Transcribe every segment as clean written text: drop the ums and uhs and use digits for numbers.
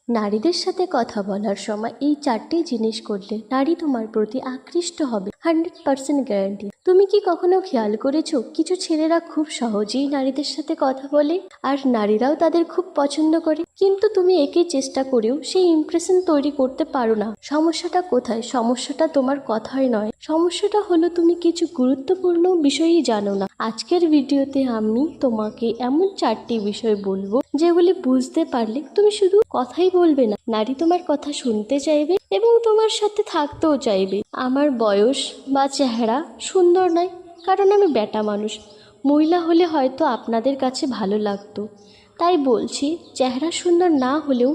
নারীদের সাথে কথা বলার সময় এই চারটি জিনিস করলে নারী তোমার প্রতি আকৃষ্ট হবে, 100% গ্যারান্টি। তুমি কি কখনো খেয়াল করেছো কিছু ছেলেরা খুব সহজেই নারীদের সাথে কথা বলে আর নারীরাও তাদের খুব পছন্দ করে, কিন্তু তুমি একই চেষ্টা করেও সেই ইমপ্রেশন তৈরি করতে পারো না। সমস্যাটা কোথায়? সমস্যাটা তোমার কথায় নয়, সমস্যাটা হলো তুমি কিছু গুরুত্বপূর্ণ বিষয়ই জানো না। আজকের ভিডিওতে আমি তোমাকে এমন চারটি বিষয় বলবো যেগুলি বুঝতে পারলে তুমি শুধু কথাই বলবে না, নারী তোমার কথা শুনতে চাইবে এবং তোমার সাথে থাকতেও চাইবে। আমার বয়স বা চেহারা সুন্দর নয়, কারণ আমি ব্যাটা মানুষ। মহিলা হলে হয়তো আপনাদের কাছে ভালো লাগতো, তাই বলছি চেহারা সুন্দর না হলেও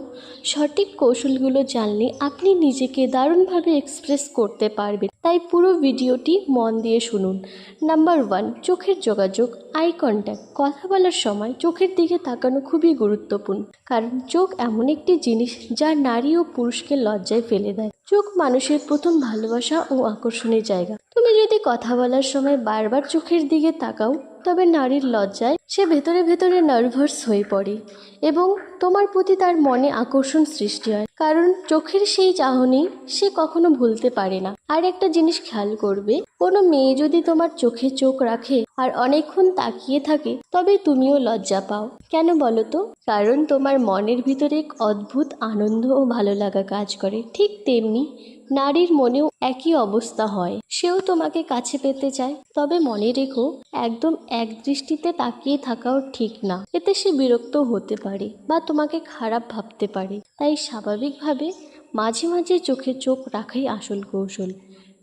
সঠিক কৌশলগুলো জানলে আপনি নিজেকে দারুণভাবে এক্সপ্রেস করতে পারবেন। তাই পুরো ভিডিওটি মন দিয়ে শুনুন। নাম্বার 1, চোখের যোগাযোগ, আই কন্ট্যাক্ট। কথা বলার সময় চোখের দিকে তাকানো খুবই গুরুত্বপূর্ণ, কারণ চোখ এমন একটি জিনিস যা নারী ও পুরুষকে লজ্জায় ফেলে দেয়। চোখ মানুষের প্রথম ভালোবাসা ও আকর্ষণের জায়গা। তুমি যদি কথা বলার সময় বারবার চোখের দিকে তাকাও, তবে নারীর লজ্জায় সে ভেতরে ভেতরে নার্ভাস হয়ে পড়ে এবং তোমার প্রতি তার মনে আকর্ষণ সৃষ্টি হয়, কারণ চোখের সেই চাহনি সে কখনো ভুলতে পারে না। আর একটা জিনিস খেয়াল করবে, কোনো মেয়ে যদি তোমার চোখে চোখ রাখে আর অনেকক্ষণ তাকিয়ে থাকে, তবে তুমিও লজ্জা পাও। কেন বলো তো? কারণ তোমার মনের ভিতরে এক অদ্ভুত আনন্দ ও ভালো লাগা কাজ করে। ঠিক তেমনি নারীর মনেও একই অবস্থা হয়, সেও তোমাকে কাছে পেতে চায়। তবে মনে রেখো, একদম এক দৃষ্টিতে তাকিয়ে থাকাও ঠিক না, এতে সে বিরক্ত হতে পারে বা তোমাকে খারাপ ভাবতে পারে। তাই স্বাভাবিকভাবে মাঝে মাঝে চোখে চোখ রাখাই আসল কৌশল।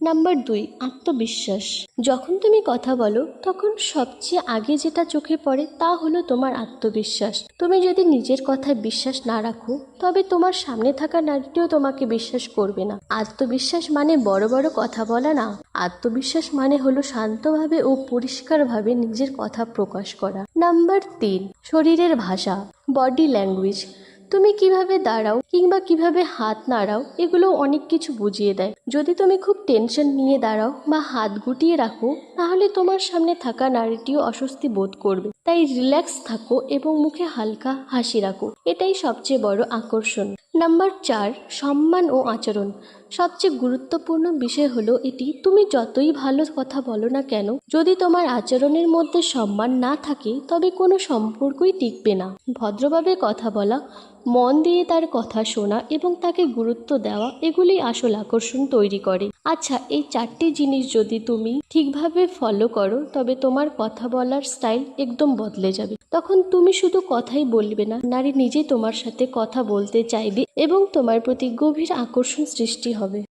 নাম্বার 2, আত্মবিশ্বাস। যখন তুমি কথা বলো তখন সবচেয়ে আগে যেটা চোখে পড়ে তা হলো তোমার আত্মবিশ্বাস। তুমি যদি নিজের কথায় বিশ্বাস না রাখো, তবে তোমার সামনে থাকা নারীটিও তোমাকে বিশ্বাস করবে না। আত্মবিশ্বাস মানে বড় বড় কথা বলা না, আত্মবিশ্বাস মানে হলো শান্তভাবে ও পরিষ্কারভাবে নিজের কথা প্রকাশ করা। নাম্বার 3, শরীরের ভাষা, বডি ল্যাঙ্গুয়েজ। তুমি কিভাবে দাঁড়াও কিংবা কিভাবে হাত নাড়াও, এগুলো অনেক কিছু বুঝিয়ে দেয়। যদি তুমি খুব টেনশন নিয়ে দাঁড়াও বা হাত গুটিয়ে রাখো, তাহলে তোমার সামনে থাকা নারীটিও অস্বস্তি বোধ করবে। তাই রিল্যাক্স থাকো এবং মুখে হালকা হাসি রাখো, এটাই সবচেয়ে বড় আকর্ষণ। নাম্বার 4, সম্মান ও আচরণ। সবচেয়ে গুরুত্বপূর্ণ বিষয় হলো এটি, তুমি যতই ভালো কথা বলো না কেন, যদি তোমার আচরণের মধ্যে সম্মান না থাকে, তবে কোনো সম্পর্কই টিকবে না। ভদ্রভাবে কথা বলা, মন দিয়ে তার কথা শোনা এবং তাকে গুরুত্ব দেওয়া, এগুলি আসল আকর্ষণ তৈরি করে। আচ্ছা, এই চারটি জিনিস যদি তুমি ঠিকভাবে ফলো করো, তবে তোমার কথা বলার স্টাইল একদম বদলে যাবে। তখন তুমি শুধু কথাই বলবে না, নারী নিজেই তোমার সাথে কথা বলতে চাইবে এবং তোমার প্রতি গভীর আকর্ষণ সৃষ্টি হবে।